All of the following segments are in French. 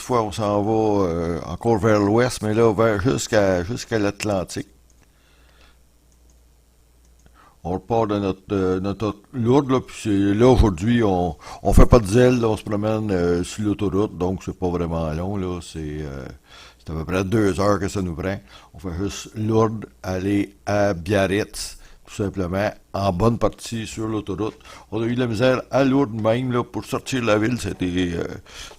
fois, on s'en va encore vers l'ouest, mais là, jusqu'à l'Atlantique. On repart de notre Lourdes, là, puis là, aujourd'hui, on fait pas de zèle, là, on se promène sur l'autoroute, donc c'est pas vraiment long, là, c'est à peu près 2 heures que ça nous prend. On fait juste Lourdes, aller à Biarritz, tout simplement, en bonne partie sur l'autoroute. On a eu de la misère à Lourdes même, là, pour sortir de la ville, c'était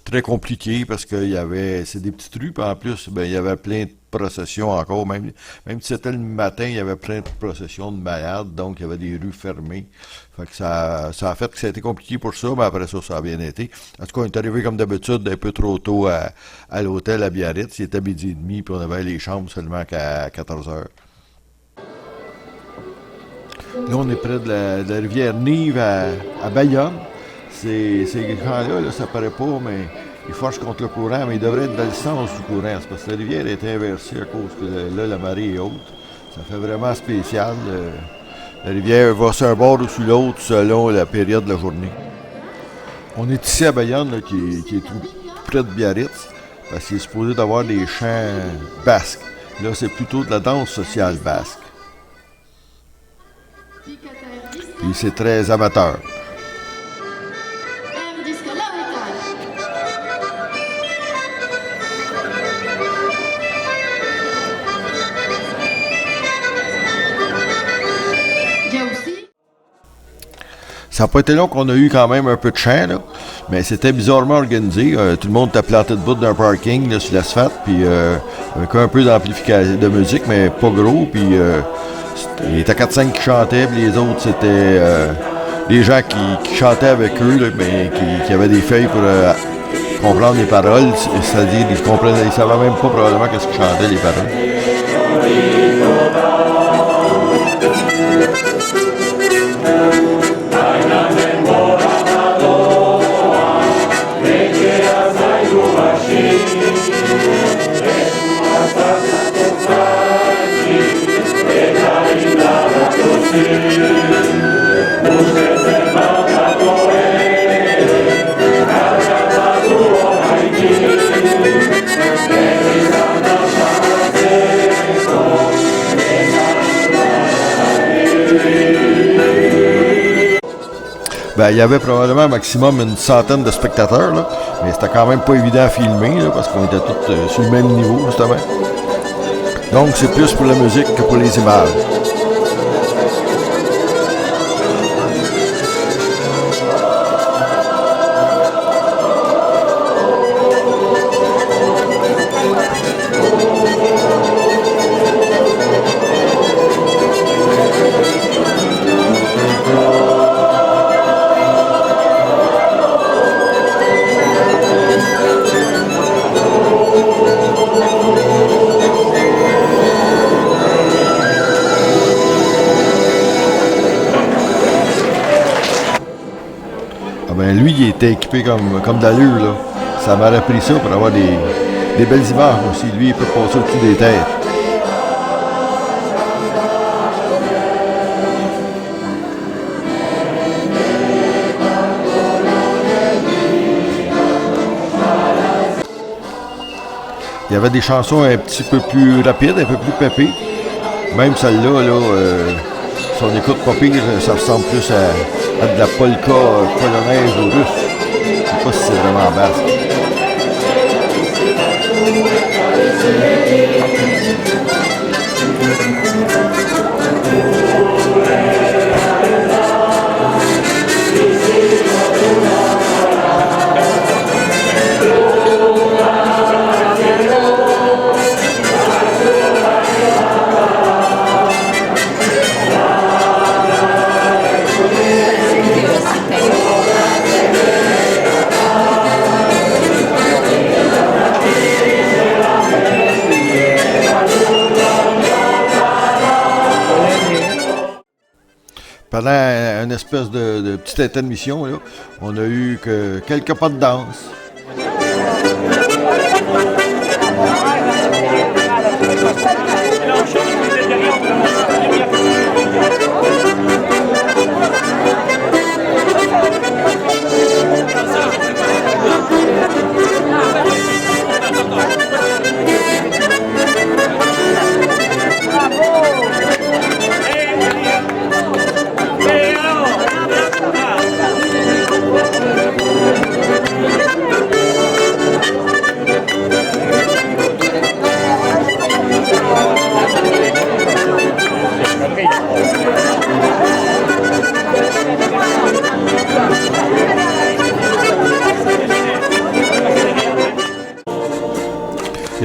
très compliqué parce c'est des petites rues, puis en plus, ben, il y avait plein de processions encore, même si c'était le matin, il y avait plein de processions de malades, donc il y avait des rues fermées. Fait que ça a fait que ça a été compliqué pour ça, mais après ça, ça a bien été. En tout cas, on est arrivé comme d'habitude un peu trop tôt à l'hôtel à Biarritz. Il était midi et demi, puis on avait les chambres seulement qu'à 14 heures. Là, on est près de la rivière Nive à Bayonne. Ces gens-là, là, ça paraît pas, mais ils forcent contre le courant, mais ils devraient être dans le sens du courant. C'est parce que la rivière est inversée à cause que là, la marée est haute. Ça fait vraiment spécial. La rivière va sur un bord ou sur l'autre selon la période de la journée. On est ici à Bayonne, là, qui est tout près de Biarritz, parce qu'il est supposé d'avoir des chants basques. Là, c'est plutôt de la danse sociale basque. Puis c'est très amateur. Ça n'a pas été long qu'on a eu quand même un peu de chant, là, mais c'était bizarrement organisé. Tout le monde était planté de bout d'un parking là, sur l'asphalte, puis avec un peu d'amplification de musique, mais pas gros. Puis il y était 4-5 qui chantaient, puis les autres, c'était des gens qui chantaient avec eux, là, mais qui avaient des feuilles pour comprendre les paroles. C'est-à-dire ils ne savaient même pas probablement qu'est-ce qu'ils chantaient, les paroles. Ben, il y avait probablement maximum une centaine de spectateurs, là, mais c'était quand même pas évident à filmer, là, parce qu'on était tous sur le même niveau, justement. Donc, c'est plus pour la musique que pour les images. Ben lui, il était équipé comme d'allure, là. Ça m'aurait pris ça pour avoir des belles images aussi. Lui, il peut passer au-dessus des têtes. Il y avait des chansons un petit peu plus rapides, un peu plus pépées. Même celle-là, si on écoute pas pire, ça ressemble plus à de la polka polonaise ou russe. Je sais pas si c'est vraiment basque. Pendant une espèce de petite intermission, là, on a eu quelques pas de danse.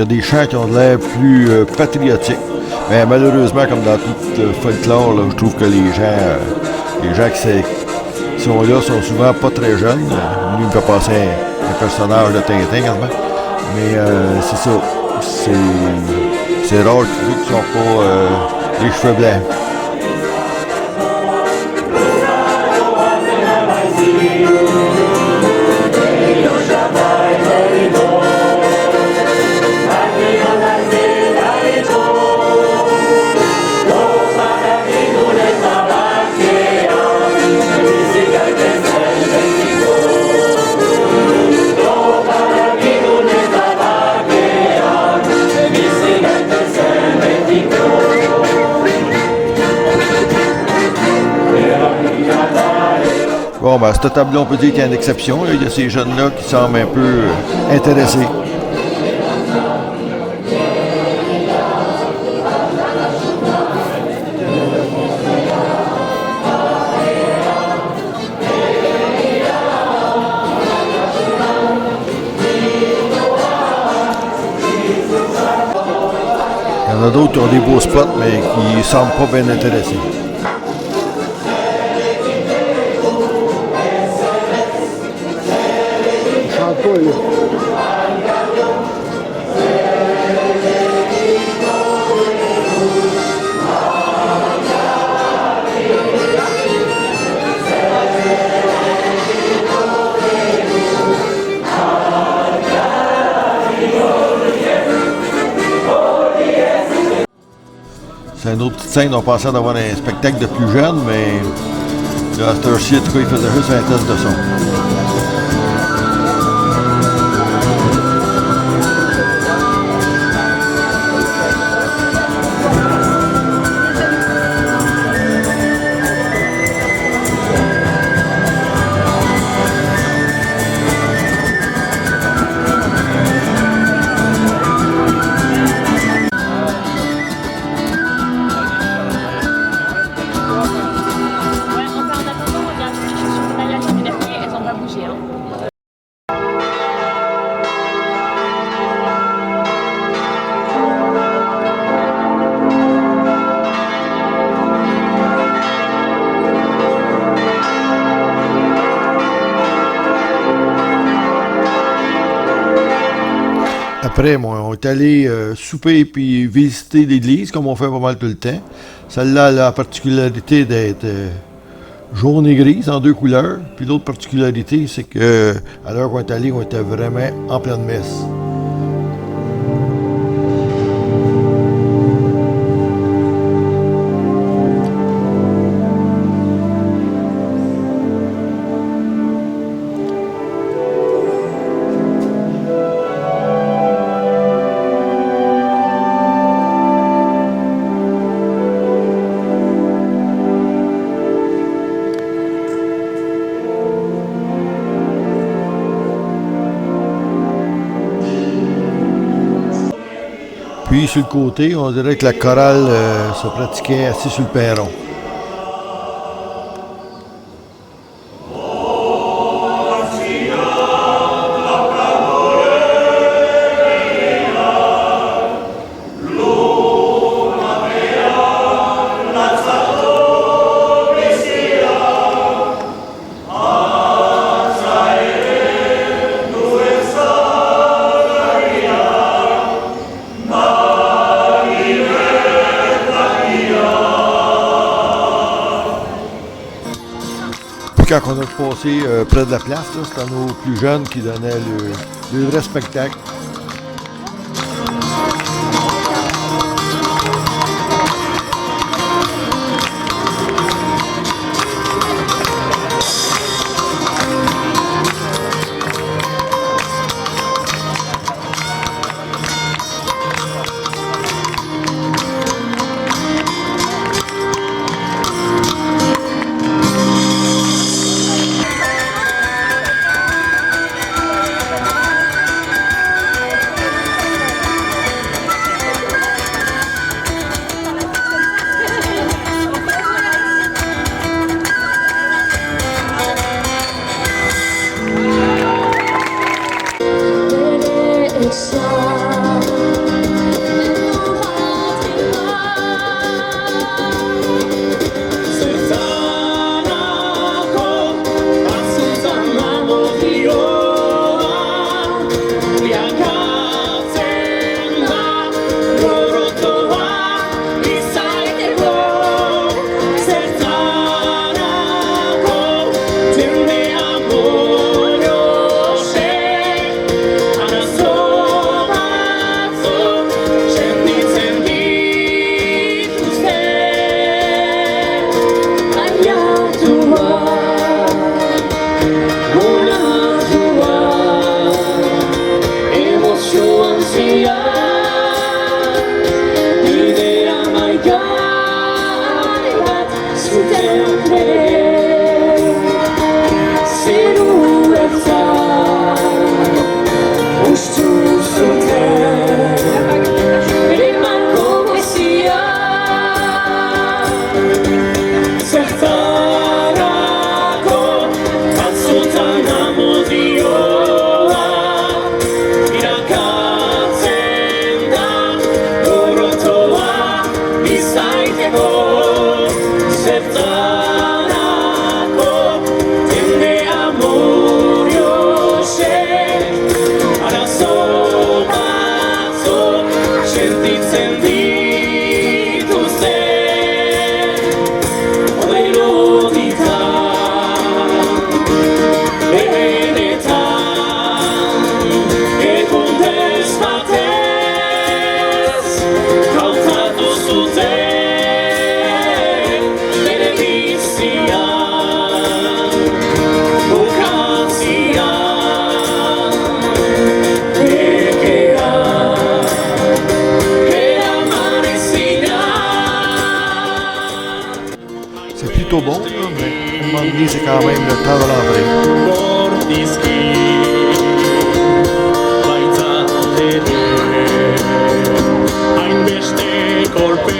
y a des chants qui ont l'air plus patriotiques. Mais malheureusement, comme dans tout le folklore, là, je trouve que les gens qui sont là sont souvent pas très jeunes. Lui, il me fait passer un personnage de Tintin, quasiment. Mais c'est ça. C'est rare qu'ils ne sont pas les cheveux blancs. Bon, ben, cette table-là, on peut dire qu'il y a une exception. Là. Il y a ces jeunes-là qui semblent un peu intéressés. Il y en a d'autres qui ont des beaux spots, mais qui ne semblent pas bien intéressés. C'est une autre petite scène, on pensait d'avoir un spectacle de plus jeunes, mais là, à cette heure-ci, en tout cas, il faisait juste un test de son. Après, moi, on est allé souper puis visiter l'église, comme on fait pas mal tout le temps. Celle-là a la particularité d'être jaune et grise en deux couleurs. Puis l'autre particularité, c'est que à l'heure qu'on est allé, on était vraiment en pleine messe. Puis sur le côté, on dirait que la chorale se pratiquait assis sur le perron. Quand on a passé près de la place, c'était nos plus jeunes qui donnaient le vrai spectacle. Amorio się, arazo batzuk, sentitzen dituzte, odei lotitan, benetan, egun desbatez, gauzatu zuten, bere bizian, bukatzian, ekea, eramanezina. C'est plutôt bon, là, mais à un moment donné, c'est quand même le temps de l'entrée. Bortizki, baitzatene, hainbeste kolpe.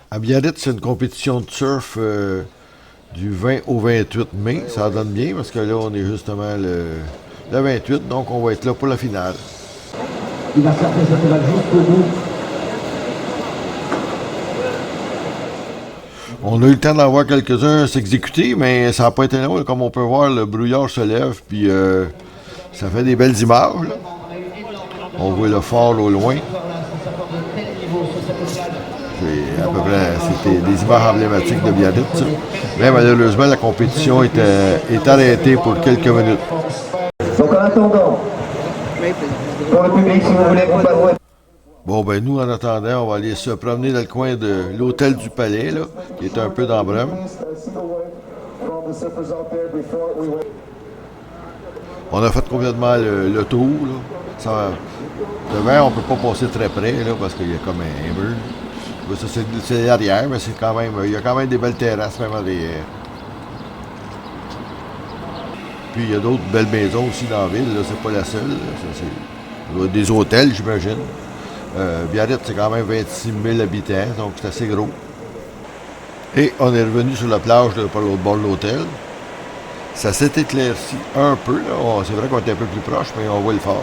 À Biarritz, c'est une compétition de surf du 20 au 28 mai. Ça donne bien parce que là, on est justement le 28, donc on va être là pour la finale. Il va faire cette balle jusqu'au bout. On a eu le temps d'en voir quelques-uns s'exécuter, mais ça n'a pas été long. Comme on peut voir, le brouillard se lève, puis ça fait des belles images. Là. On voit le phare au loin. C'est à peu près, c'était des images emblématiques de Biarritz. Ça. Mais malheureusement, la compétition est arrêtée pour quelques minutes. Donc en attendant, pour le public, si vous voulez comparer. Bon, ben nous, en attendant, on va aller se promener dans le coin de l'hôtel du Palais, là, qui est un peu dans Brême. On a fait complètement le tour. Là. Ça, devant, on peut pas passer très près, là, parce qu'il y a comme un mur. Ça, c'est derrière, mais c'est quand même, il y a quand même des belles terrasses, même derrière. Puis il y a d'autres belles maisons aussi dans la ville, là, c'est pas la seule. Là. Ça, c'est des hôtels, j'imagine. Biarritz, c'est quand même 26 000 habitants, donc c'est assez gros. Et on est revenu sur la plage par l'autre bord de l'hôtel. Ça s'est éclairci un peu. Là. C'est vrai qu'on était un peu plus proche, mais on voit le phare.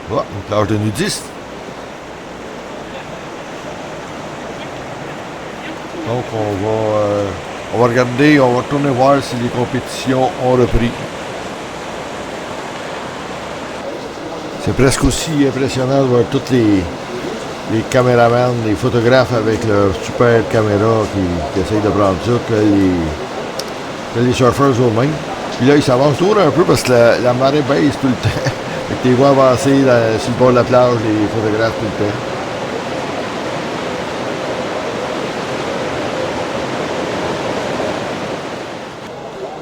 Voilà, une plage de nudistes. Donc on va regarder, on va retourner voir si les compétitions ont repris. C'est presque aussi impressionnant de voir tous les caméramans, les photographes avec leur super caméra qui essayent de prendre ça que les surfeurs eux-mêmes. Puis là, ils s'avancent toujours un peu parce que la marée baisse tout le temps. Fait que tu les vois avancer sur le bord de la plage, les photographes tout le temps.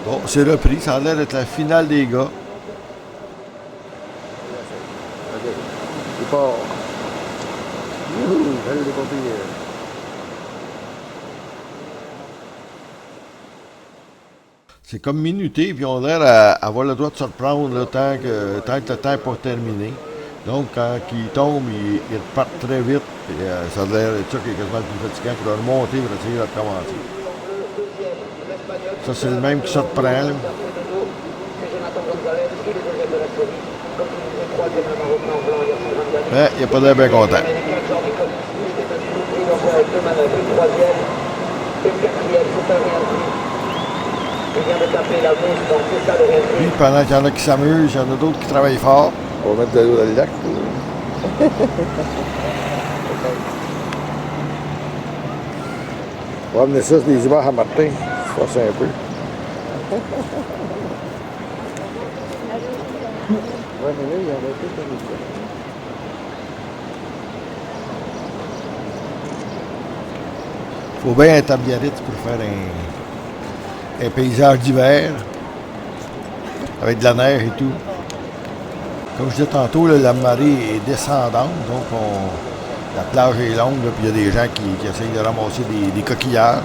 Bon, c'est repris. Ça a l'air d'être la finale des gars. C'est comme minuté, puis on a l'air à avoir le droit de se reprendre là, tant que le temps n'est pas terminé. Donc, quand ils tombent, ils repartent très vite. Et, ça a l'air d'être ça qui est quasiment le plus fatigant pour remonter pour essayer de recommencer. Ça, c'est le même qui se reprend. Là. Mais il n'y a pas d'air bien content. Puis pendant qu'il y en a qui s'amusent, il y en a d'autres qui travaillent fort. On va mettre de l'eau dans le lac. On va amener ça des images à Martin. Forcer un peu. Faut bien être à Biarritz pour faire un paysage d'hiver avec de la neige et tout. Comme je disais tantôt, là, la marée est descendante, donc la plage est longue, puis il y a des gens qui essayent de ramasser des coquillages.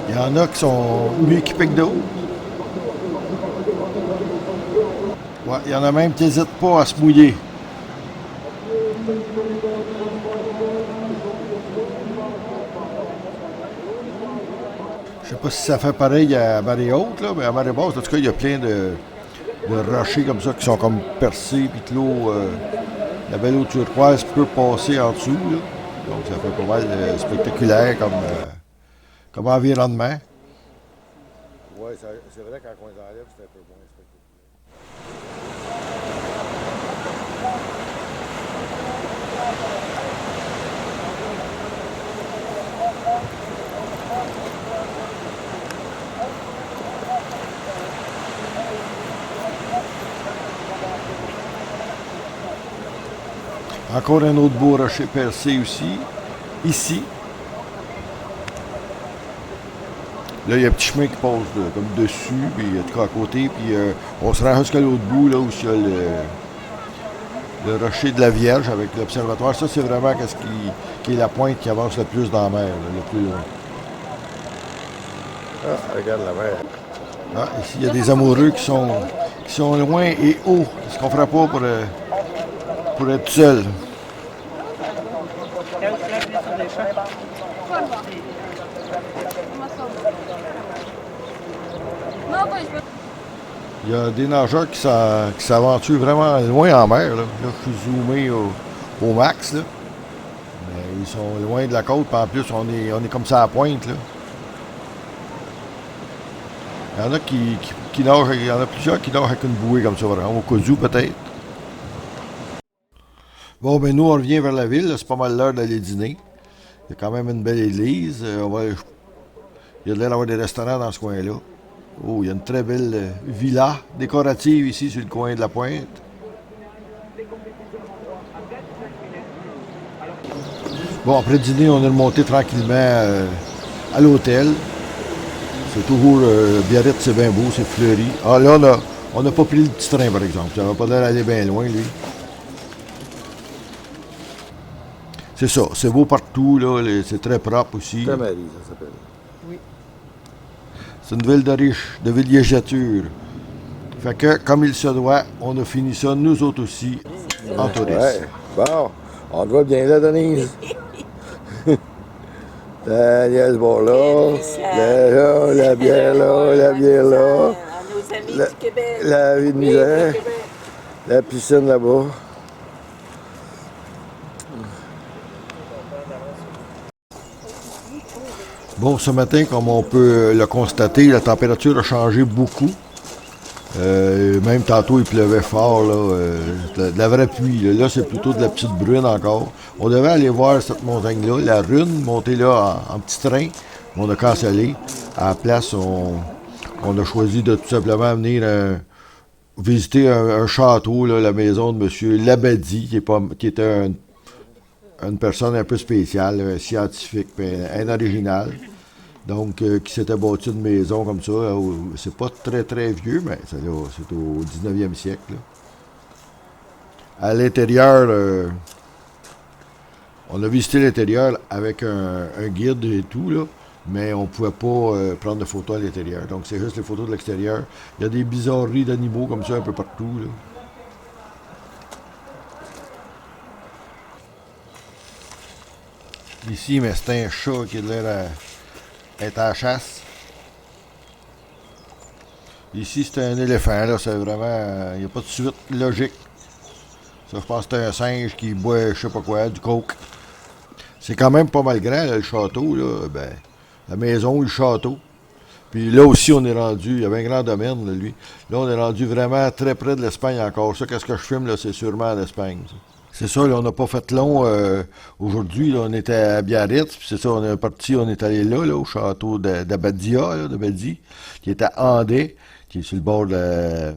Il y en a qui sont mieux équipés que d'autres. Ouais, il y en a même qui n'hésitent pas à se mouiller. Je sais pas si ça fait pareil à marée haute, là, mais à marée basse, en tout cas, il y a plein de rochers comme ça qui sont comme percés, puis que l'eau la belle eau turquoise peut passer en dessous, là. Donc ça fait pas mal spectaculaire comme environnement. Oui, c'est vrai quand on les enlève, c'est un peu moins spectaculaire. Encore un autre beau rocher percé aussi, ici. Là, il y a un petit chemin qui passe comme dessus, puis il y a de quoi à côté, puis on se rend jusqu'à l'autre bout, là où il y a le rocher de la Vierge avec l'observatoire. Ça, c'est vraiment ce qui est la pointe qui avance le plus dans la mer, là, le plus loin. Ah, regarde la mer. Ah, ici, il y a des amoureux qui sont loin et hauts. Ce qu'on ne fera pas pour être seul. Il y a des nageurs qui s'aventurent vraiment loin en mer. Là, je suis zoomé au max. Là. Mais ils sont loin de la côte. Puis en plus, on est comme ça à la pointe. Là. Il y en a qui nagent. Il y en a plusieurs qui nagent avec une bouée comme ça, vraiment, au cas où peut-être. Bon, ben nous, on revient vers la ville. C'est pas mal l'heure d'aller dîner. Il y a quand même une belle église. Il y a l'air d'avoir des restaurants dans ce coin-là. Oh, il y a une très belle villa décorative ici sur le coin de la pointe. Bon, après le dîner, on est remonté tranquillement à l'hôtel. C'est toujours Biarritz, c'est bien beau, c'est fleuri. Ah, là, on n'a pas pris le petit train, par exemple. Ça va pas l'air d'aller bien loin, lui. C'est ça, c'est beau partout, là. C'est très propre aussi. Tamari, ça s'appelle. Oui. C'est une ville de riches, de villégiature. Fait que, comme il se doit, on a fini ça, nous autres aussi, en tourisme. Ouais, bon, on te voit bien là, Denise. Il y a le bord là, la bière là, la bière là. La vie de misère, la piscine là-bas. Bon, ce matin, comme on peut le constater, la température a changé beaucoup. Même tantôt, il pleuvait fort, là, de la vraie pluie. Là, c'est plutôt de la petite bruine encore. On devait aller voir cette montagne-là, la Rune, monter là en petit train. On a cancellé. À la place, on a choisi de tout simplement venir visiter un château, là, la maison de M. Labadie, qui était une personne un peu spéciale, un scientifique, un original. Donc, qui s'était bâti une maison comme ça. C'est pas très, très vieux, mais c'est au 19e siècle. Là. À l'intérieur, on a visité l'intérieur avec un guide et tout, là, mais on pouvait pas prendre de photos à l'intérieur. Donc, c'est juste les photos de l'extérieur. Il y a des bizarreries d'animaux comme ça un peu partout, là. Ici, mais c'est un chat qui a l'air être à la chasse. Ici, c'est un éléphant, là, c'est vraiment... Il n'y a pas de suite logique. Ça, je pense que c'est un singe qui boit, je sais pas quoi, du coke. C'est quand même pas mal grand, là, le château, là. Ben, la maison et le château. Puis là aussi, on est rendu... Il y avait un grand domaine, là, lui. Là, on est rendu vraiment très près de l'Espagne encore. Ça, qu'est-ce que je filme, là, c'est sûrement l'Espagne, ça. C'est ça, là, on n'a pas fait long aujourd'hui. Là, on était à Biarritz, puis c'est ça, on est parti, on est allé là, au château d'Abadia, de Badi, qui est à Andé, qui est sur le bord de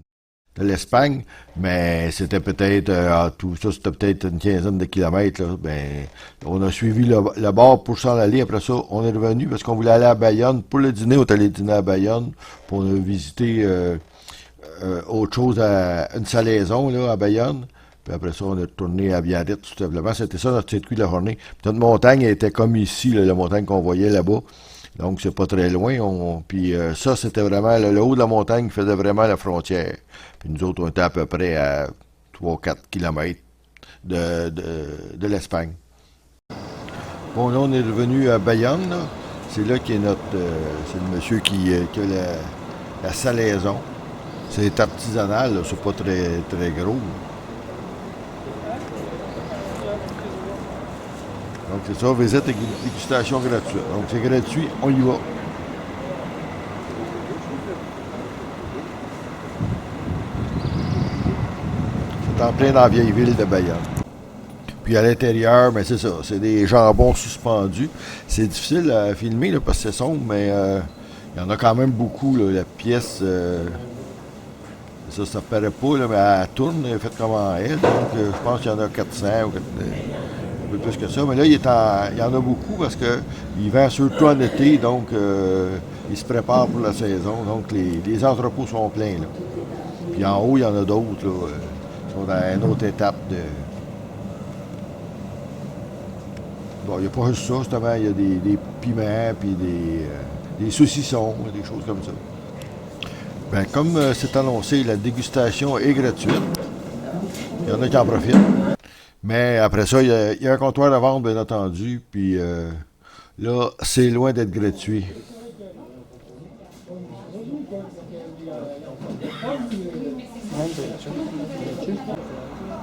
l'Espagne, mais c'était peut-être, tout ça, c'était peut-être une quinzaine de kilomètres. Là. Ben, on a suivi le bord pour s'en aller. Après ça, on est revenu parce qu'on voulait aller à Bayonne. Pour le dîner, on est allé dîner à Bayonne, pour on a visité autre chose, une salaison là, à Bayonne. Puis après ça, on est retourné à Biarritz, tout simplement. C'était ça notre circuit de la journée. Puis notre montagne était comme ici, là, la montagne qu'on voyait là-bas. Donc, c'est pas très loin. Puis ça, c'était vraiment le haut de la montagne qui faisait vraiment la frontière. Puis nous autres, on était à peu près à 3-4 kilomètres de l'Espagne. Bon, là, on est revenu à Bayonne. Là. C'est là qu'il y a c'est le monsieur qui a la salaison. C'est artisanal, là. C'est pas très, très gros. Donc c'est ça, visite et dégustation gratuite. Donc c'est gratuit, on y va. C'est en plein dans la vieille ville de Bayonne. Puis à l'intérieur, ben c'est ça, c'est des jambons suspendus. C'est difficile à filmer là, parce que c'est sombre, mais il y en a quand même beaucoup. Là, la pièce, ça paraît pas, là, mais elle tourne, elle est faite comme en L. Donc je pense qu'il y en a 400 ou un peu plus que ça. Mais là, il y en a beaucoup parce qu'il vend surtout en été, donc il se prépare pour la saison. Donc les entrepôts sont pleins. Là. Puis en haut, il y en a d'autres qui sont dans une autre étape de. Bon, il n'y a pas juste ça, justement, il y a des piments, puis des saucissons, des choses comme ça. Bien, comme c'est annoncé, la dégustation est gratuite. Il y en a qui en profitent. Mais après ça, il y a un comptoir de vente, bien entendu, puis là, c'est loin d'être gratuit.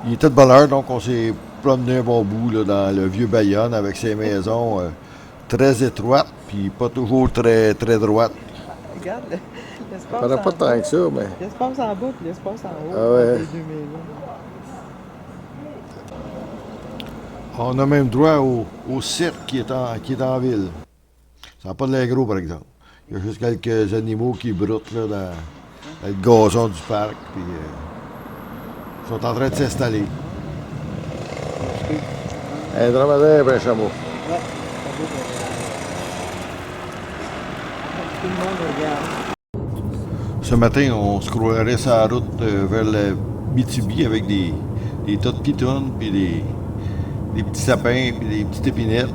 Il était de bonne heure, donc on s'est promené un bon bout là, dans le vieux Bayonne avec ses maisons très étroites, puis pas toujours très, très droites. Regarde l'espace. Ça n'a pas tant que ça, mais. L'espace en bas puis l'espace en haut. Ah ouais. Les deux maisons. On a même droit au cirque qui est en ville. Ça n'a pas de l'air gros, par exemple. Il y a juste quelques animaux qui broutent là, dans le gazon du parc, puis ils sont en train de s'installer. Un dromadaire et un chameau. Ouais. Tout le monde regarde. Ce matin, on se croirait sur la route vers la Bitibi avec des tas de pitounes, puis des petits sapins, puis des petites épinettes.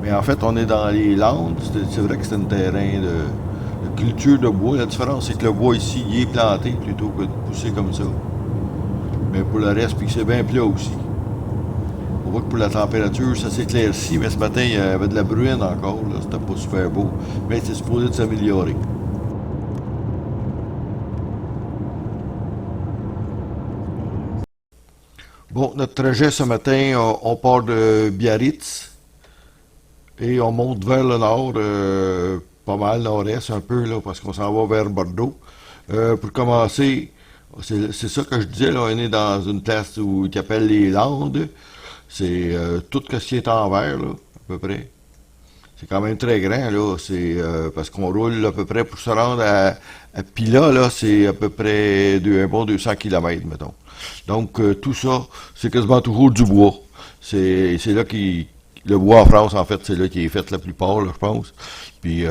Mais en fait, on est dans les Landes. C'est vrai que c'est un terrain de culture de bois. La différence, c'est que le bois ici, il est planté plutôt que de pousser comme ça. Mais pour le reste, puis que c'est bien plat aussi. On voit que pour la température, ça s'éclaircit, mais ce matin, il y avait de la bruine encore. Là. C'était pas super beau. Mais c'est supposé de s'améliorer. Bon, notre trajet ce matin, on part de Biarritz et on monte vers le nord, pas mal nord-est un peu, là, parce qu'on s'en va vers Bordeaux. Pour commencer, c'est ça que je disais, là, on est dans une place qui appelle les Landes. C'est tout ce qui est en vert, là, à peu près. C'est quand même très grand, là. C'est parce qu'on roule à peu près pour se rendre à Pila, là, c'est à peu près un bon 200 km, mettons. Donc, tout ça, c'est quasiment toujours du bois. C'est là le bois en France, en fait, c'est là qui est fait la plupart, là, je pense. Puis,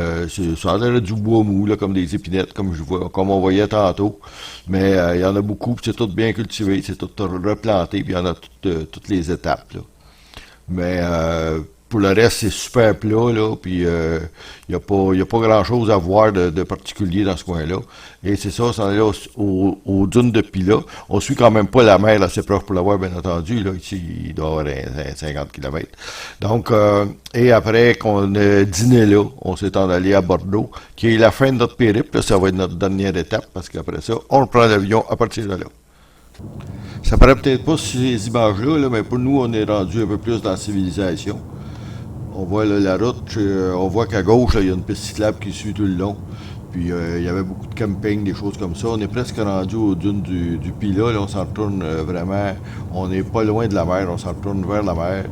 ça a l'air du bois mou, là, comme des épinettes, comme on voyait tantôt. Mais il y en a beaucoup, puis c'est tout bien cultivé, c'est tout replanté, puis il y en a toutes les étapes, là. Mais pour le reste, c'est super plat, là, puis il n'y a pas grand-chose à voir de particulier dans ce coin-là. Et c'est ça, on est là aux dunes de Pila. On suit quand même pas la mer assez proche pour l'avoir, bien entendu. Là, ici, il doit y avoir 50 km. Donc, et après qu'on a dîné là, on s'est en allé à Bordeaux, qui est la fin de notre périple. Là, ça va être notre dernière étape, parce qu'après ça, on reprend l'avion à partir de là. Ça paraît peut-être pas sur ces images-là, là, mais pour nous, on est rendu un peu plus dans la civilisation. On voit là, la route, on voit qu'à gauche, il y a une piste cyclable qui suit tout le long. Puis il y avait beaucoup de camping, des choses comme ça. On est presque rendu aux dunes du Pila. Là, on s'en retourne vraiment. On n'est pas loin de la mer, on s'en retourne vers la mer.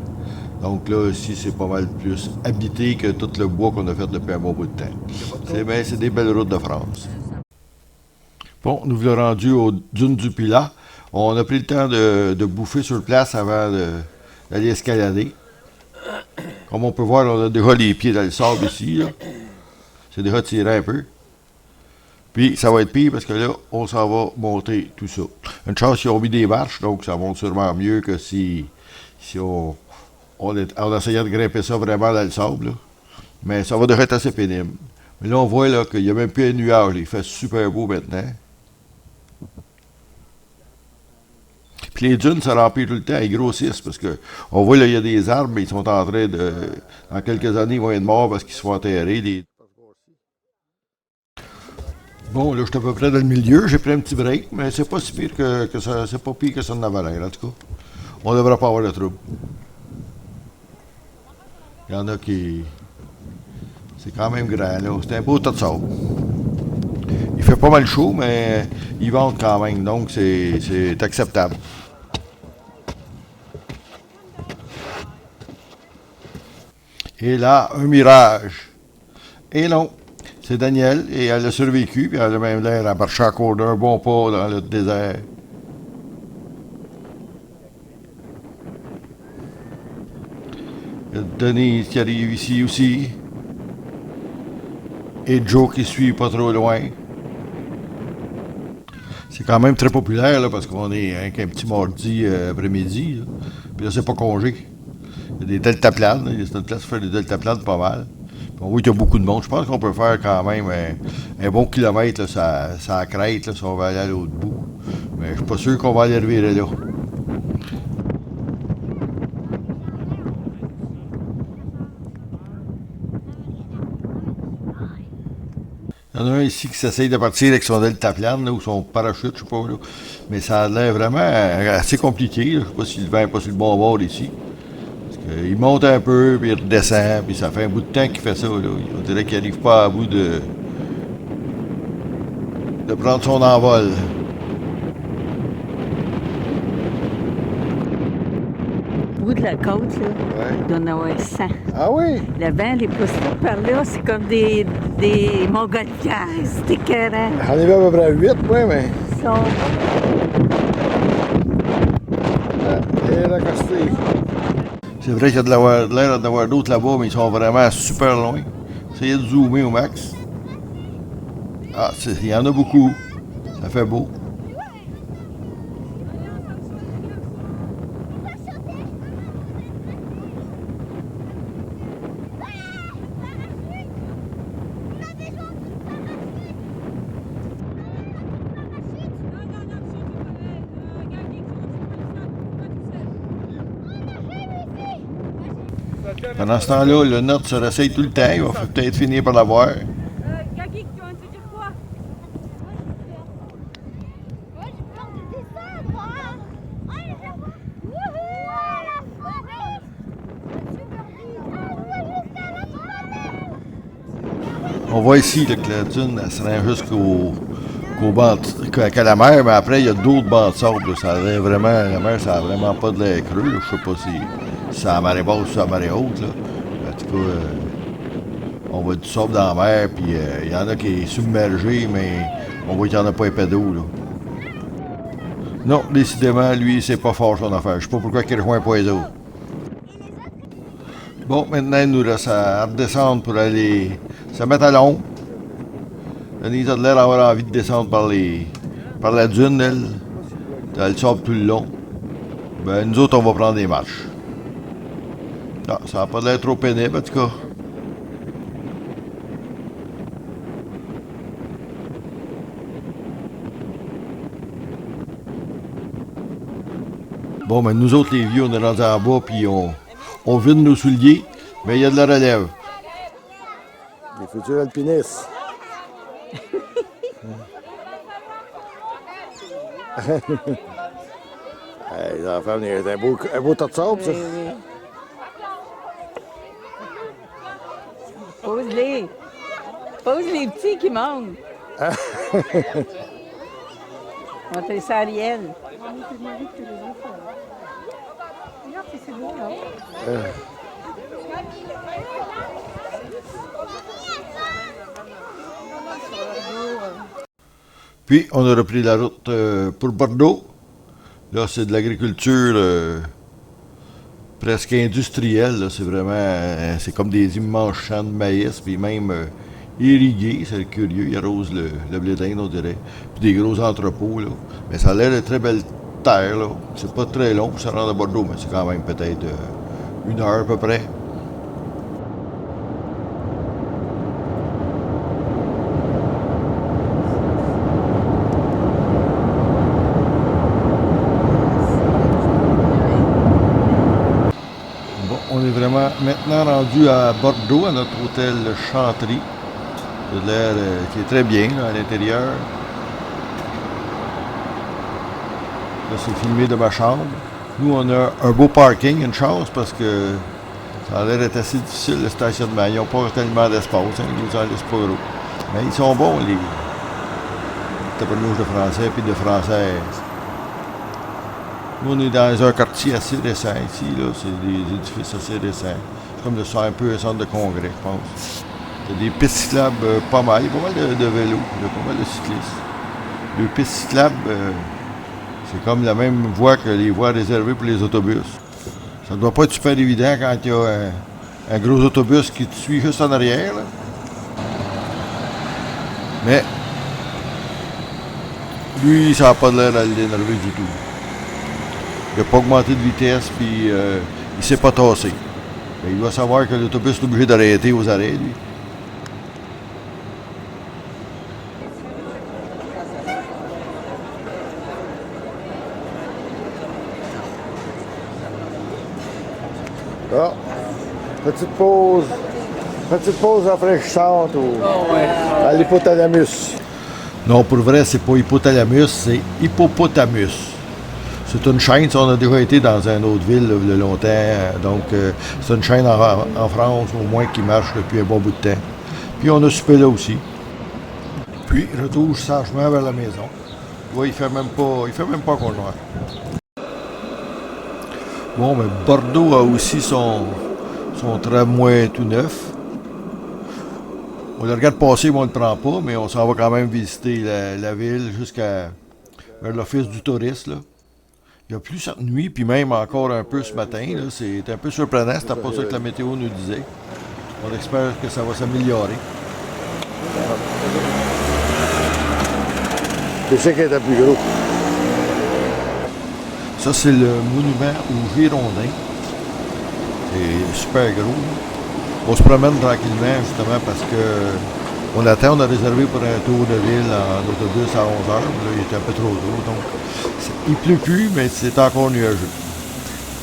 Donc là, ici, c'est pas mal plus habité que tout le bois qu'on a fait depuis un bon bout de temps. C'est des belles routes de France. Bon, nous voilà rendus aux dunes du Pila. On a pris le temps de bouffer sur place avant d'aller escalader. Comme on peut voir, on a déjà les pieds dans le sable ici. Là. C'est déjà tiré un peu. Puis, ça va être pire parce que là, on s'en va monter tout ça. Une chance qu'ils ont mis des marches, donc ça monte sûrement mieux que si on essayait de grimper ça vraiment dans le sable. Là. Mais ça va déjà être assez pénible. Mais là, on voit là, qu'il n'y a même plus un nuage. Il fait super beau maintenant. Puis les dunes, ça remplit tout le temps, ils grossissent parce que on voit là, il y a des arbres, mais ils sont en train de. Dans quelques années, ils vont être morts parce qu'ils se font enterrer. Bon, là, je suis à peu près dans le milieu, j'ai pris un petit break, mais c'est pas si pire que ça. C'est pas pire que ça en avait l'air, en tout cas. On devrait pas avoir de trouble. Il y en a qui... C'est quand même grand, là. C'est un beau tas de sable. Il fait pas mal chaud, mais il vente quand même, donc c'est acceptable. Et là, un mirage. Et non, c'est Danielle, et elle a survécu, puis elle a même l'air à marcher encore d'un bon pas dans le désert. Il y a Denise qui arrive ici aussi. Et Joe qui suit pas trop loin. C'est quand même très populaire là, parce qu'on est hein, qu'un petit mardi après-midi. Là. Puis là, c'est pas congé. Il y a des deltaplanes. Il y a une place pour faire des deltaplanes pas mal. Puis on voit qu'il y a beaucoup de monde. Je pense qu'on peut faire quand même un bon kilomètre là, ça crête là, si on va aller à l'autre bout. Mais je suis pas sûr qu'on va aller revirer là. Il y en a un ici qui s'essaye de partir avec son deltaplane là, ou son parachute, je sais pas. Là. Mais ça a l'air vraiment assez compliqué. Là. Je sais pas si le vent n'est pas sur le bon bord ici. Parce qu'il monte un peu, puis il redescend, puis ça fait un bout de temps qu'il fait ça. Là. On dirait qu'il n'arrive pas à bout de prendre son envol. Au bout de la côte, là, Ouais. il doit en avoir 100. Ah oui? Le vent les pousse tout par là, c'est comme des montgolfières, c'est écœurant. J'en ai vu à peu près 8, oui, mais... Ils sont... Et l'accosté. C'est vrai qu'il y a l'air d'avoir d'autres là-bas, mais ils sont vraiment super loin. Essayez de zoomer au max. Ah, il y en a beaucoup. Ça fait beau. Pendant ce temps-là, le nôtre se réessaye tout le temps. Il va peut-être finir par l'avoir. Gagik, tu vas te dire quoi? Ouais, j'ai peur de descendre, moi. Oh, wouhou, la forêt. Super vite. Jusqu'à la On voit ici là, que la dune elle se rend jusqu'au qu'à la mer, mais après, il y a d'autres bancs de sable. Là. Ça a vraiment, la mer, ça n'a vraiment pas de l'air creux. Là. Je sais pas si c'est à la marée basse ou à la marée haute. Là. En tout cas, on voit du sable dans la mer, puis il y en a qui est submergé, mais on voit qu'il n'y en a pas épais d'eau. Là. Non, décidément, lui, c'est pas fort son affaire. Je sais pas pourquoi il rejoint pas les autres. Bon, maintenant, il nous reste à redescendre pour aller se mettre à l'ombre. Denise a l'air d'avoir envie de descendre par la dune, elle. Elle sort tout le long. Ben, nous autres, on va prendre des marches. Ah, ça n'a pas l'air trop pénible, en tout cas. Bon, ben, nous autres, les vieux, on est rendus en bas, puis on vide nos souliers, mais il y a de la relève. Les futurs alpinistes. Hey, les enfants, c'est un beau tas de sable, ça. Oui, oui. Pose-les. Pose les petits qui montent. Montrez ça à Ariel. Regarde si c'est beau, là. Puis, on a repris la route pour Bordeaux. Là, c'est de l'agriculture presque industrielle. Là. C'est vraiment... c'est comme des immenses champs de maïs, puis même irrigués. C'est curieux. Ils arrosent le blé d'Inde, on dirait. Puis des gros entrepôts, là. Mais ça a l'air de très belle terre, là. C'est pas très long pour se rendre à Bordeaux, mais c'est quand même peut-être 1 heure à peu près. On est vraiment maintenant rendu à Bordeaux, à notre hôtel Chantry. C'est l'air qui est très bien là, à l'intérieur. Là, c'est filmé de ma chambre. Nous, on a un beau parking, une chance, parce que Ça a l'air d'être assez difficile le stationnement. Ils n'ont pas tellement d'espace, hein, les Anglais pas gros. Mais ils sont bons, les tabernages de français et de françaises. Nous, on est dans un quartier assez récent ici, là. C'est des édifices assez récents. C'est comme un peu un centre de congrès, je pense. Il y a des pistes cyclables pas mal. Il y a pas mal de vélos, il y a pas mal de cyclistes. Les pistes cyclables, c'est comme la même voie que les voies réservées pour les autobus. Ça ne doit pas être super évident quand il y a un gros autobus qui te suit juste en arrière, là. Mais lui, ça n'a pas l'air à l'énerver du tout. Il n'a pas augmenté de vitesse, puis il ne s'est pas tassé. Mais il doit savoir que l'autobus est obligé d'arrêter aux arrêts, lui. Ah, petite pause rafraîchissante à l'hypothalamus. Non, pour vrai, c'est pas hypothalamus, c'est hippopotamus. C'est une chaîne, ça, on a déjà été dans une autre ville il y a longtemps, donc c'est une chaîne en France au moins qui marche depuis un bon bout de temps. Puis on a soupé là aussi. Puis retour sagement vers la maison. Ouais, il fait même pas qu'on noir. Bon, mais Bordeaux a aussi son tramway tout neuf. On le regarde passer, mais on ne le prend pas, mais on s'en va quand même visiter la ville jusqu'à vers l'office du touriste, là. Il y a plus cette nuit, puis même encore un peu ce matin. Là, c'est un peu surprenant, c'était pas ça que la météo nous disait. On espère que ça va s'améliorer. C'est ça qui est le plus gros. Ça, c'est le monument aux Girondins. C'est super gros. On se promène tranquillement, justement, parce que on attend, on a réservé pour un tour de ville en autobus à 11h. Là, il était un peu trop tôt, donc il pleut plus, mais c'est encore nuageux.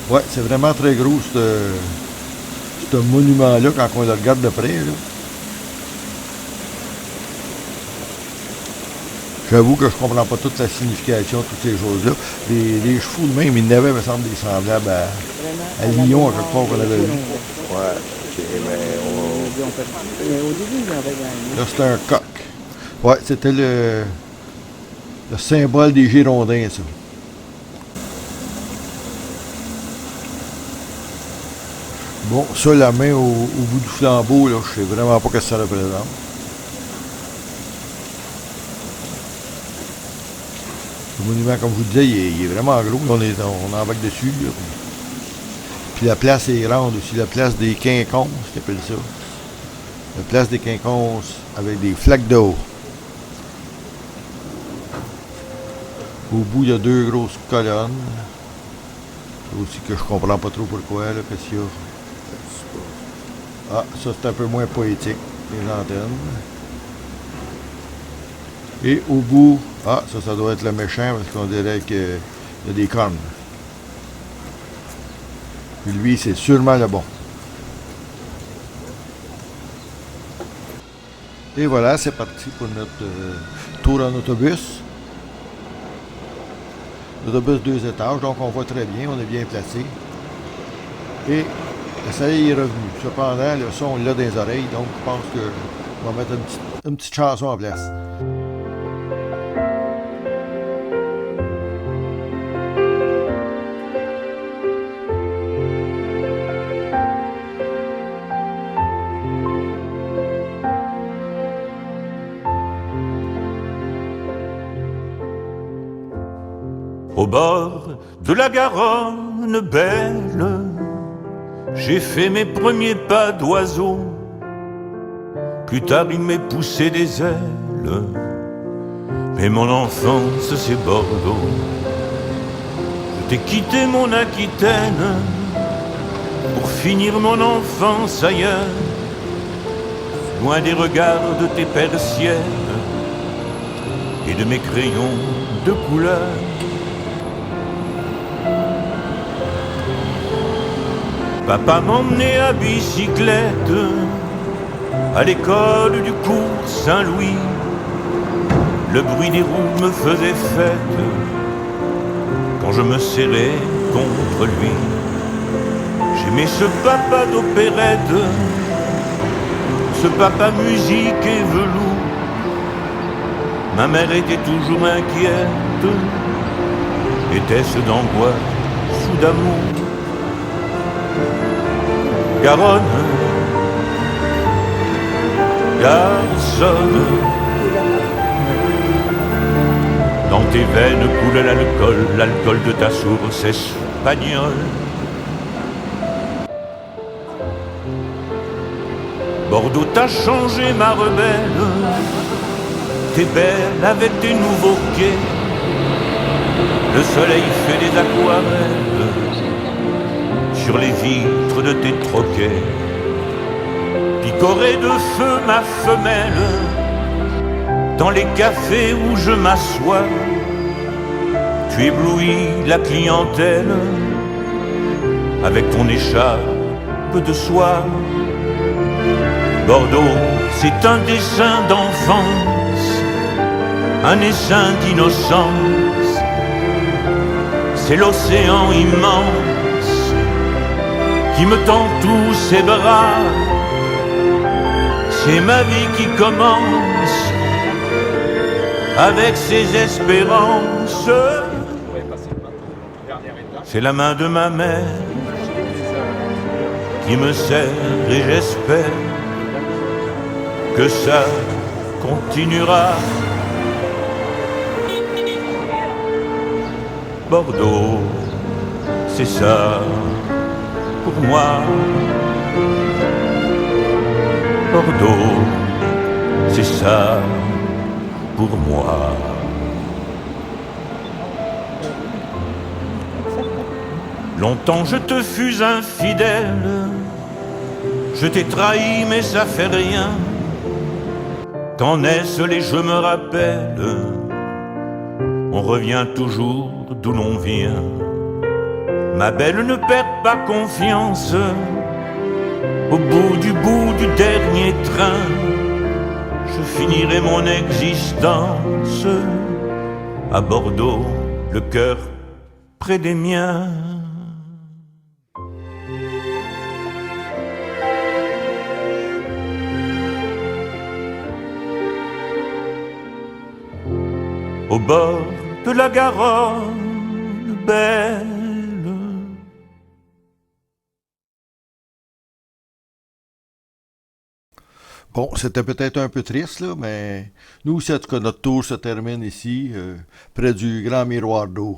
Ouais, c'est vraiment très gros, ce monument-là, quand on le regarde de près, là. J'avoue que je comprends pas toute la signification de toutes ces choses-là. Les chevaux de même, il n'avait, me semble, des semblables à Lyon, à quelque part qu'on avait vu. Ouais, mais au début, j'en avais gagné. Là, c'était un coq. Ouais, c'était le symbole des Girondins, ça. Bon, ça, la main au bout du flambeau, là, je sais vraiment pas ce que ça représente. Le monument, comme je vous disais, il est vraiment gros. On embarque dessus, là. Puis la place est grande aussi, la place des quinconces, qu'ils appellent ça. La place des quinconces avec des flaques d'or. Au bout, il y a deux grosses colonnes. Ça aussi que je comprends pas trop pourquoi, là, qu'est-ce qu'il y a. Ah, ça c'est un peu moins poétique, les antennes. Et au bout, ah, ça doit être le méchant, parce qu'on dirait qu'il y a des cornes. Puis lui, c'est sûrement le bon. Et voilà, c'est parti pour notre tour en autobus. L'autobus 2 étages, donc on voit très bien, on est bien placé. Et le soleil est revenu. Cependant, le son, on l'a dans les oreilles, donc je pense qu'on va mettre une petite chanson en place. Au bord de la Garonne belle, j'ai fait mes premiers pas d'oiseau. Plus tard il m'est poussé des ailes, mais mon enfance c'est Bordeaux. Je t'ai quitté mon Aquitaine pour finir mon enfance ailleurs, loin des regards de tes persiennes et de mes crayons de couleur. Papa m'emmenait à bicyclette à l'école du cours Saint-Louis. Le bruit des roues me faisait fête quand je me serrais contre lui. J'ai Mais ce papa d'opérette, ce papa musique et velours, ma mère était toujours inquiète. Était-ce d'angoisse ou d'amour? Garonne, garçonne, dans tes veines coule l'alcool de ta source espagnole. Bordeaux t'a changé, ma rebelle, t'es belle avec tes nouveaux quais. Le soleil fait des aquarelles sur les vitres de tes troquets. Picorée de feu, ma femelle, dans les cafés où je m'assois, tu éblouis la clientèle avec ton écharpe de soie. Bordeaux, c'est un dessin d'enfance, un essaim d'innocence. C'est l'océan immense qui me tend tous ses bras. C'est ma vie qui commence avec ses espérances. C'est la main de ma mère qui me serre et j'espère que ça continuera. Bordeaux, c'est ça pour moi. Bordeaux, c'est ça pour moi. Longtemps je te fus infidèle, je t'ai trahi mais ça fait rien. Quand naissent les je me rappelle, on revient toujours d'où l'on vient. Ma belle, ne perds pas confiance, au bout du dernier train, je finirai mon existence à Bordeaux, le cœur près des miens. Au bord de la Garonne belle. Bon, c'était peut-être un peu triste, là, mais nous aussi, en tout cas, notre tour se termine ici, près du Grand Miroir d'eau.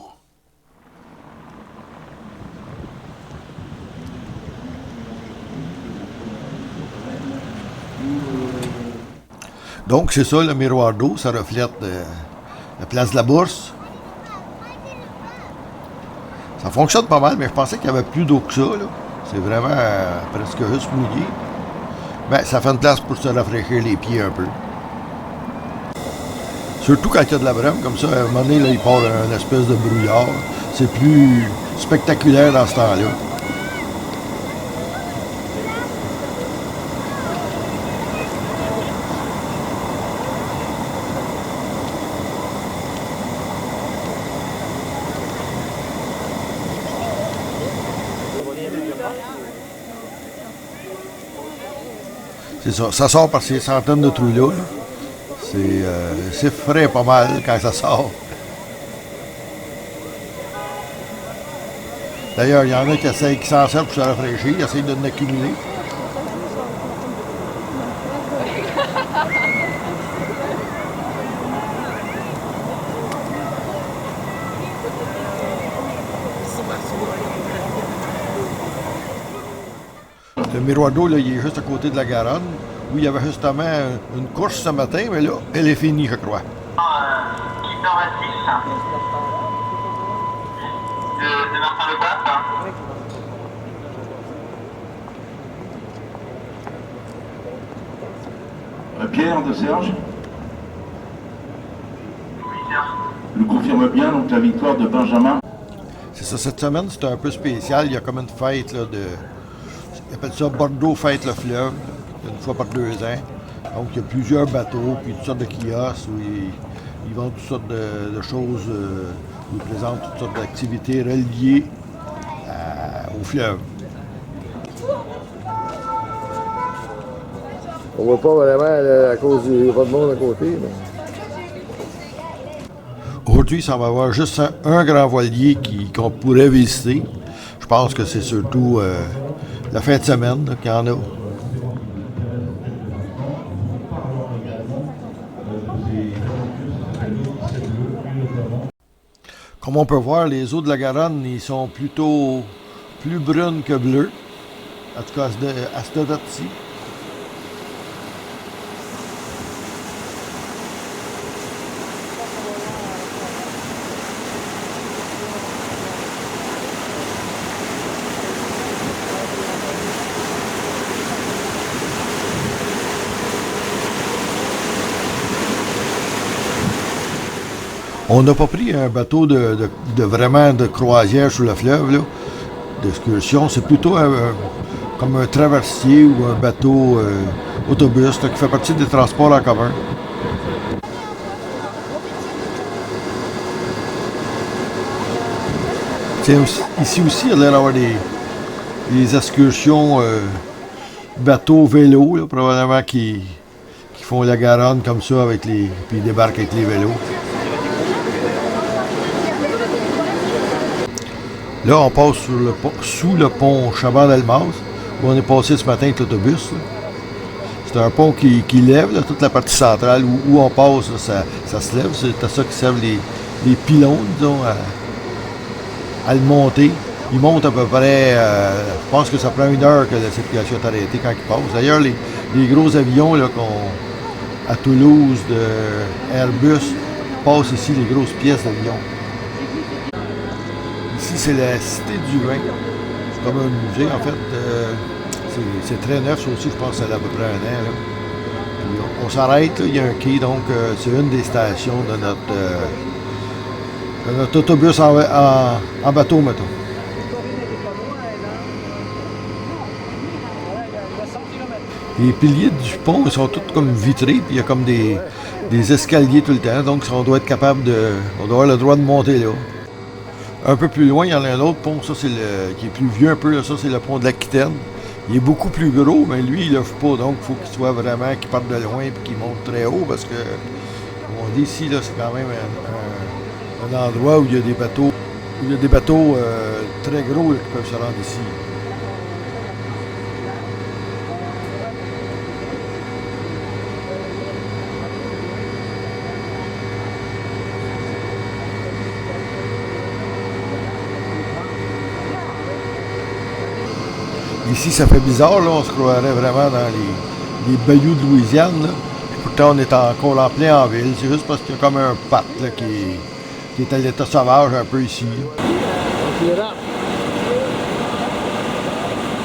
Donc, c'est ça, le miroir d'eau, ça reflète la place de la Bourse. Ça fonctionne pas mal, mais je pensais qu'il y avait plus d'eau que ça, là. C'est vraiment presque juste mouillé. Ben, ça fait une place pour se rafraîchir les pieds un peu. Surtout quand il y a de la brume, comme ça, à un moment donné, là, il part une espèce de brouillard. C'est plus spectaculaire dans ce temps-là. C'est ça, ça sort par ces centaines de trous-là. C'est frais pas mal quand ça sort. D'ailleurs, il y en a qui s'en servent pour se rafraîchir, ils essayent de l'accumuler. Le miroir d'eau, là, il est juste à côté de la Garonne, où il y avait justement une course ce matin, mais là, elle est finie, je crois. De Martin Le Pape. Pierre de Serge. Nous confirme bien donc la victoire de Benjamin. C'est ça, cette semaine, c'était un peu spécial. Il y a comme une fête là, de... Ils appellent ça Bordeaux Fête le Fleuve, une fois par 2 ans. Donc, il y a plusieurs bateaux, puis toutes sortes de kiosques où ils vendent toutes sortes de choses, où ils présentent toutes sortes d'activités reliées au fleuve. On voit pas vraiment à cause du... Il n'y a pas de monde à côté. Mais... Aujourd'hui, ça va y avoir juste un grand voilier qu'on pourrait visiter. Je pense que c'est surtout la fin de semaine qu'il y en a. Comme on peut voir, les eaux de la Garonne, ils sont plutôt plus brunes que bleues. En tout cas, à cette date-ci. On n'a pas pris un bateau de vraiment de croisière sur le fleuve, là, d'excursion. C'est plutôt comme un traversier ou un bateau autobus là, qui fait partie des transports en commun. Tiens, ici aussi, il y a l'air d'avoir des excursions bateaux-vélos, là, probablement qui font la Garonne comme ça, puis ils débarquent avec les vélos. Là, on passe sous le pont Chabot-Delmas, où on est passé ce matin avec l'autobus. C'est un pont qui lève là, toute la partie centrale. Où on passe, là, ça se lève. C'est à ça qui servent les pylônes, disons, à le monter. Ils montent à peu près, je pense que ça prend 1 heure que la circulation est arrêtée quand ils passent. D'ailleurs, les gros avions là, à Toulouse de Airbus passent ici, les grosses pièces d'avion. Ici, c'est la Cité du Vin. C'est comme un musée, en fait. C'est très neuf, ça aussi, je pense que ça a à peu près 1 an. Là. Puis on s'arrête, là, il y a un quai, donc c'est une des stations de notre autobus en bateau, mettons. Les piliers du pont, ils sont tous comme vitrés, puis il y a comme des escaliers tout le temps, donc on doit être capable on doit avoir le droit de monter là. Un peu plus loin, il y en a un autre pont, ça c'est qui est plus vieux un peu, là, ça c'est le pont de l'Aquitaine. Il est beaucoup plus gros, mais lui il l'offre pas, donc il faut qu'il soit vraiment, qu'il parte de loin et qu'il monte très haut, parce que, comme on dit ici, là, c'est quand même un endroit où il y a des bateaux, très gros là, qui peuvent se rendre ici. Ici, ça fait bizarre, là, on se croirait vraiment dans les bayous de Louisiane. Là. Pourtant, on est encore en plein en ville. C'est juste parce qu'il y a comme un parc là, qui est à l'état sauvage un peu ici. Un pirate.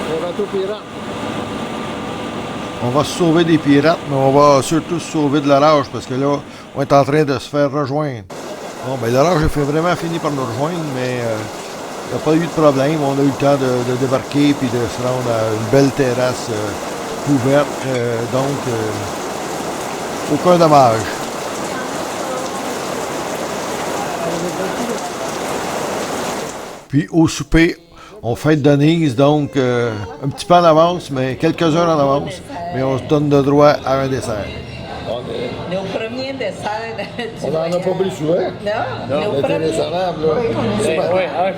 Un bateau pirate. On va se sauver des pirates, mais on va surtout se sauver de l'orage parce que là, on est en train de se faire rejoindre. Bon, ben l'orage a vraiment fini par nous rejoindre, mais il n'y a pas eu de problème. On a eu le temps de débarquer et de se rendre à une belle terrasse couverte. Donc, aucun dommage. Puis au souper, on fête Denise, donc un petit peu en avance, mais quelques heures en avance. Mais on se donne le droit à un dessert. Nos premiers desserts du On n'en a pas pris souvent. Non, nos On était premiers. raisonnable, là. Oui,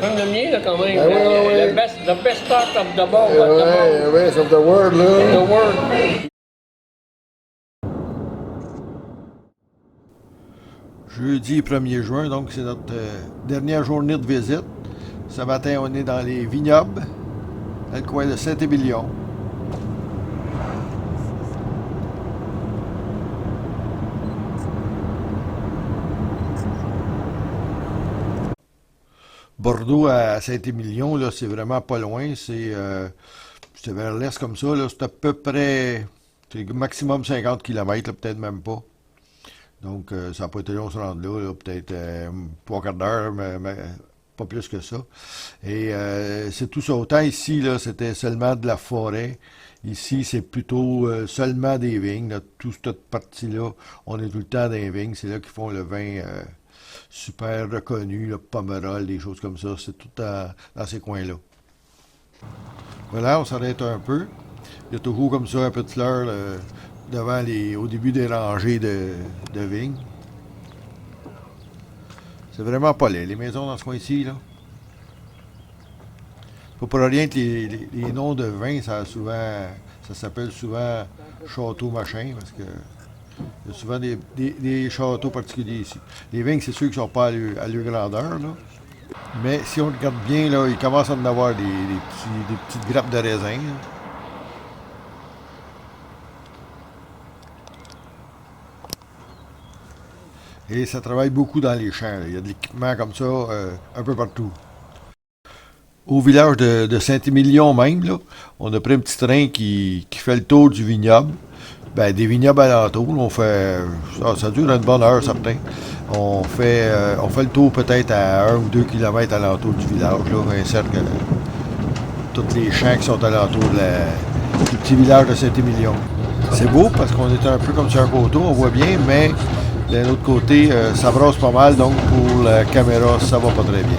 comme le mien, là, quand même. Ah, oui. The best part of the boat. Oui, of the world, là. The world. Jeudi 1er juin, donc c'est notre dernière journée de visite. Ce matin, on est dans les vignobles, dans le coin de Saint-Émilion. Bordeaux à Saint-Émilion, là, c'est vraiment pas loin. C'est vers l'est comme ça. Là, c'est à peu près maximum 50 km, là, peut-être même pas. Donc, ça n'a pas été long de se rendre là, peut-être 3/4 d'heure, mais pas plus que ça. Et c'est tout ça. Autant ici, là, c'était seulement de la forêt. Ici, c'est plutôt seulement des vignes. Là. Toute cette partie-là, on est tout le temps dans les vignes. C'est là qu'ils font le vin super reconnu, le Pomerol, des choses comme ça. C'est tout dans ces coins-là. Voilà, on s'arrête un peu. Il y a toujours comme ça un peu de fleurs au début des rangées de vignes. C'est vraiment pas laid, les maisons dans ce coin-ci, là. Pas pour rien que les noms de vins, ça s'appelle souvent château machin, parce que il y a souvent des châteaux particuliers ici. Les vignes, c'est sûr qu'ils ne sont pas à leur grandeur, là. Mais si on regarde bien, là, il commence à en avoir des petites grappes de raisin, là. Et ça travaille beaucoup dans les champs, là. Il y a de l'équipement comme ça un peu partout. Au village de Saint-Émilion même, là, on a pris un petit train qui fait le tour du vignoble. Ben, des vignobles alentours. On fait, ça dure une bonne heure, certain. On fait le tour peut-être à 1 ou 2 km alentour du village. Là, un cercle, tous les champs qui sont alentour du petit village de Saint-Émilion. C'est beau parce qu'on est un peu comme sur un coteau, on voit bien, mais d'un autre côté, ça brasse pas mal, donc pour la caméra, ça va pas très bien.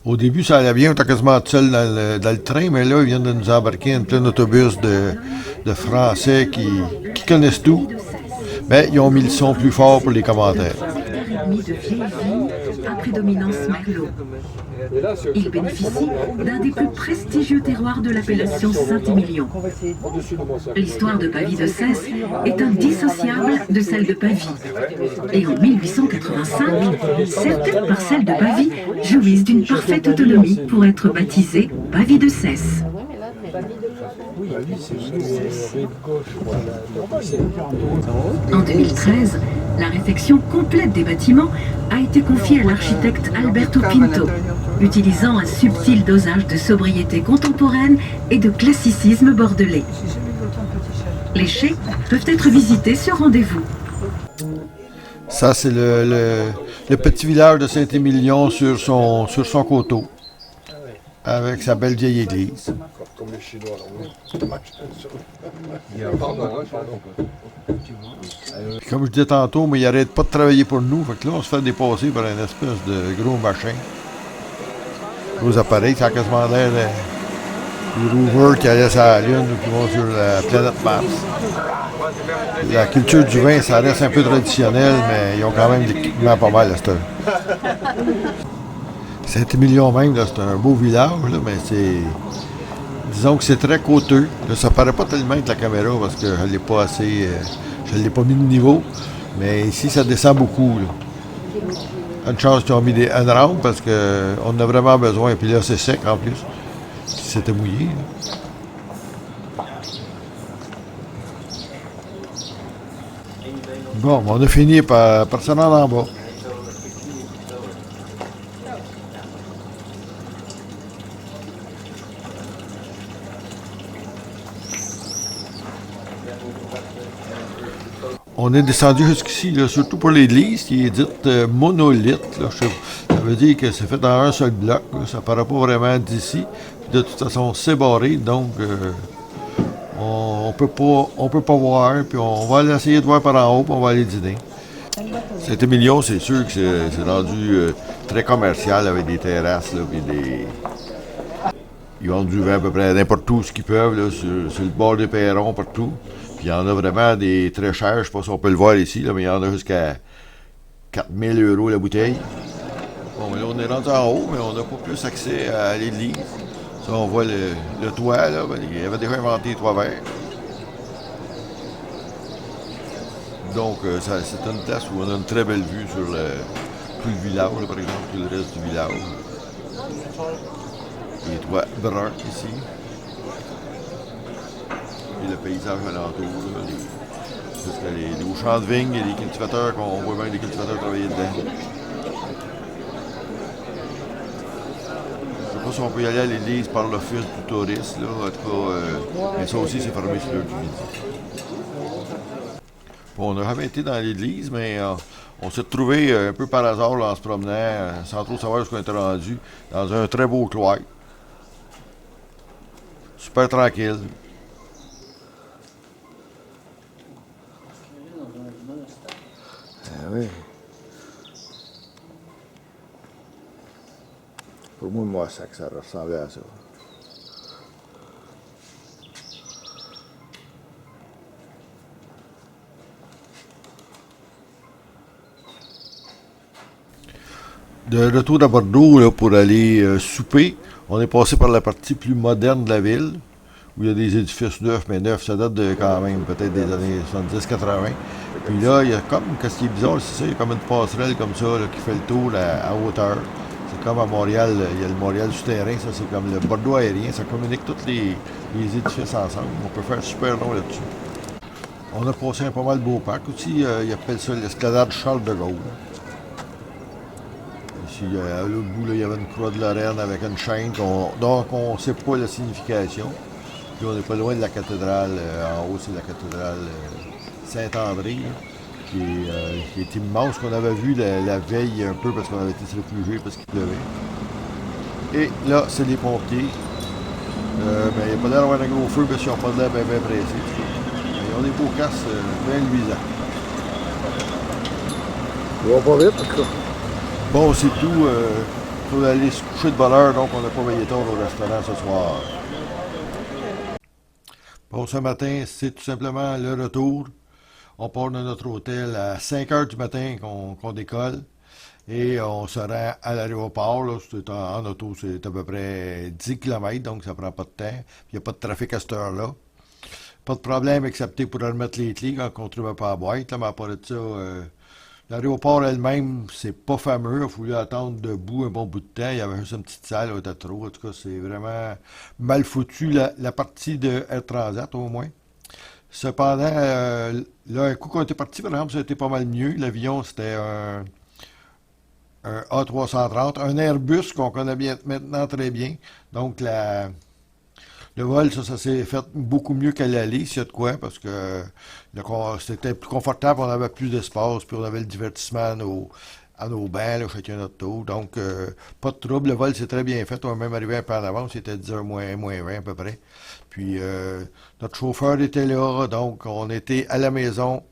Au début, ça allait bien, on était quasiment tout seul dans le train, mais là, ils viennent de nous embarquer un plein autobus de Français qui connaissent tout. Mais ils ont mis le son plus fort pour les commentaires. De vieilles vignes à prédominance merlot. Il bénéficie d'un des plus prestigieux terroirs de l'appellation Saint-Émilion. L'histoire de Pavie de Cesse est indissociable de celle de Pavie. Et en 1885, certaines parcelles de Pavie jouissent d'une parfaite autonomie pour être baptisées Pavie de Cesse. En 2013, la réfection complète des bâtiments a été confiée à l'architecte Alberto Pinto, utilisant un subtil dosage de sobriété contemporaine et de classicisme bordelais. Les chais peuvent être visités sur rendez-vous. Ça, c'est le petit village de Saint-Émilion sur son coteau, avec sa belle vieille église. Puis comme je disais tantôt, mais il n'arrête pas de travailler pour nous. Fait que là, on se fait dépasser par une espèce de gros machin. Gros appareils, ça a quasiment l'air des rovers qui allaient sur la Lune ou qui vont sur la planète Mars. La culture du vin, ça reste un peu traditionnel, mais ils ont quand même des équipements pas mal à cette heure. Saint-Émilion même, là, c'est un beau village, là, mais c'est... Disons que c'est très côteux. Là, ça paraît pas tellement avec la caméra parce que je l'ai pas assez... je l'ai pas mis de niveau. Mais ici, ça descend beaucoup, là. Une chance qu'ils ont mis une rampe parce qu'on en a vraiment besoin. Puis là, c'est sec en plus. Puis c'était mouillé, là. Bon, on a fini par se rendre en bas. On est descendu jusqu'ici, là, surtout pour l'église, qui est dite monolithe. Là, ça veut dire que c'est fait dans un seul bloc. Là, ça ne paraît pas vraiment d'ici. De toute façon, c'est barré, donc on peut pas voir. Puis on va aller essayer de voir par en haut, puis on va aller dîner. Saint-Émilion, c'est sûr que c'est rendu très commercial avec des terrasses, là, puis ils vendent du vin à peu près n'importe où ce qu'ils peuvent, là, sur le bord des perrons, partout. Puis il y en a vraiment des très chers, je ne sais pas si on peut le voir ici, là, mais il y en a jusqu'à 4 000 € la bouteille. Bon, là, on est rendu en haut, mais on n'a pas plus accès à l'église. Ça, on voit le toit, là, ben, il avait déjà inventé les toits verts. Donc, c'est une place où on a une très belle vue sur tout le village, là, par exemple, tout le reste du village. Les toits bruns ici. Et le paysage alentour, jusqu'à les champs de vignes et les cultivateurs, qu'on voit bien les cultivateurs travailler dedans. Je ne sais pas si on peut y aller à l'église par l'office du touriste, là, en tout cas, mais ça aussi c'est fermé sur l'heure du midi. Bon, on n'a jamais été dans l'église, mais on s'est retrouvé un peu par hasard là, en se promenant, sans trop savoir où on était rendu, dans un très beau cloître. Super tranquille. Oui. Pour moi, ça ressemblait à ça. De retour à Bordeaux là, pour aller souper, on est passé par la partie plus moderne de la ville, où il y a des édifices neufs, mais neufs, ça date de quand même peut-être des années 70-80. Puis là, il y a comme, qu'est-ce qui est bizarre, c'est ça, il y a comme une passerelle comme ça là, qui fait le tour là, à hauteur. C'est comme à Montréal, il y a le Montréal souterrain, ça c'est comme le Bordeaux aérien, ça communique tous les édifices ensemble. On peut faire super long là-dessus. On a passé un pas mal beau parc aussi, ils appellent ça l'escalade Charles de Gaulle. Ici, à l'autre bout, là, il y avait une croix de Lorraine avec une chaîne dont on ne sait pas la signification. Puis on n'est pas loin de la cathédrale. En haut, c'est la cathédrale Saint-André, qui est immense, qu'on avait vu la veille un peu parce qu'on avait été se réfugier parce qu'il pleuvait. Et là, c'est les pompiers. Mais il n'y a pas l'air d'avoir un gros feu parce qu'ils n'ont pas de l'air bien pressés. Ils ont des beaux casses bien luisants. Ils vont pas vite, en tout cas. Bon, c'est tout. Il faut aller se coucher de bonne heure, donc on n'a pas veillé tard au restaurant ce soir. Bon, ce matin, c'est tout simplement le retour. On part de notre hôtel à 5 h du matin qu'on décolle. Et on se rend à l'aéroport. Là, en auto, c'est à peu près 10 km, donc ça prend pas de temps. Il n'y a pas de trafic à cette heure-là. Pas de problème, excepté pour remettre les clés quand on ne trouvait pas la boîte. Là, mais à part de ça, l'aéroport elle-même, c'est pas fameux. Il a fallu attendre debout un bon bout de temps. Il y avait juste une petite salle au trop. En tout cas, c'est vraiment mal foutu, la partie de Air Transat, au moins. Cependant, là, un coup qu'on était parti, par exemple, ça a été pas mal mieux. L'avion, c'était un A330, un Airbus qu'on connaît bien, maintenant très bien. Donc, le vol, ça s'est fait beaucoup mieux qu'à l'aller, s'il y a de quoi, parce que c'était plus confortable, on avait plus d'espace, puis on avait le divertissement à nos bancs, là, chacun notre tour. Donc, pas de trouble, le vol s'est très bien fait. On est même arrivé un peu en avance, c'était 10h moins 20 à peu près. Puis, notre chauffeur était là, donc on était à la maison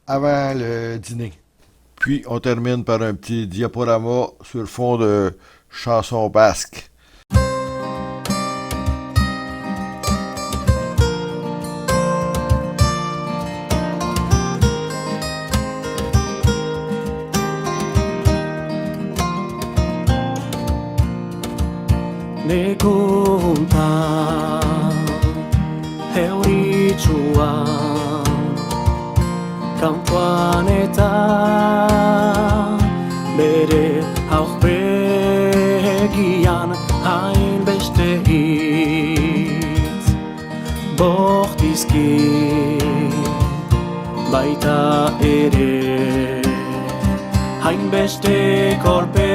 avant le dîner. Puis, on termine par un petit diaporama sur fond de chansons basques. Negunta euritsua kanpoan eta bere aurpegian hainbeste hitz bortizki baita ere hainbeste kolpe.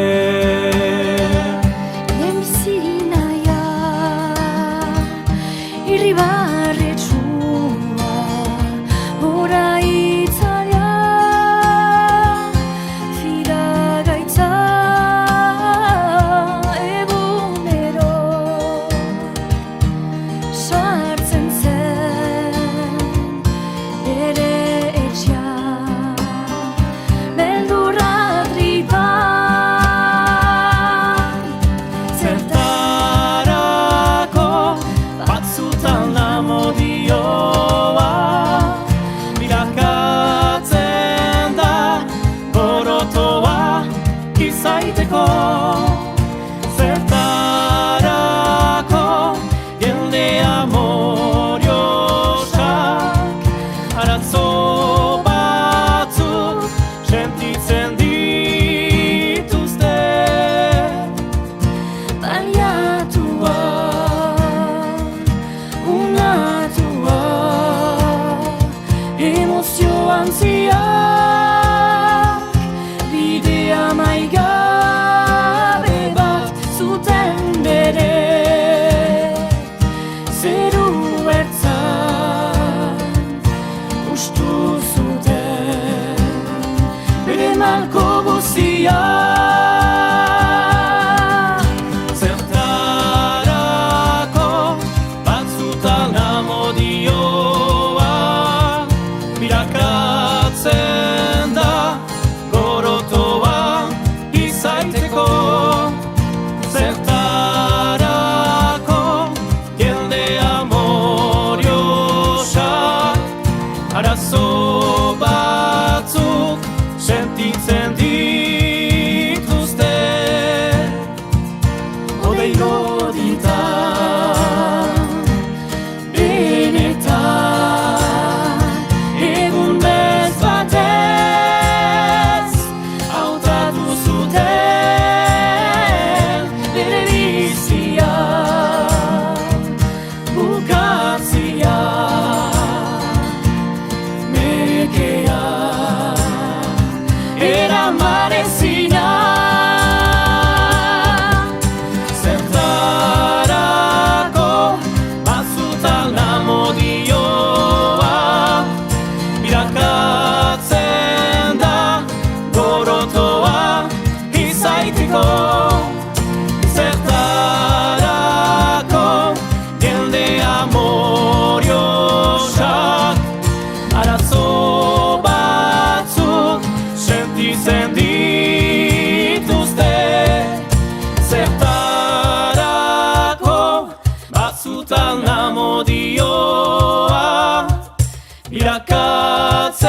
irakatzen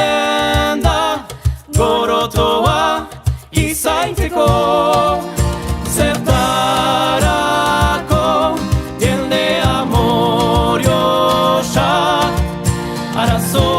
da gorotoa izaiteko zertarako jende amoriosa arazo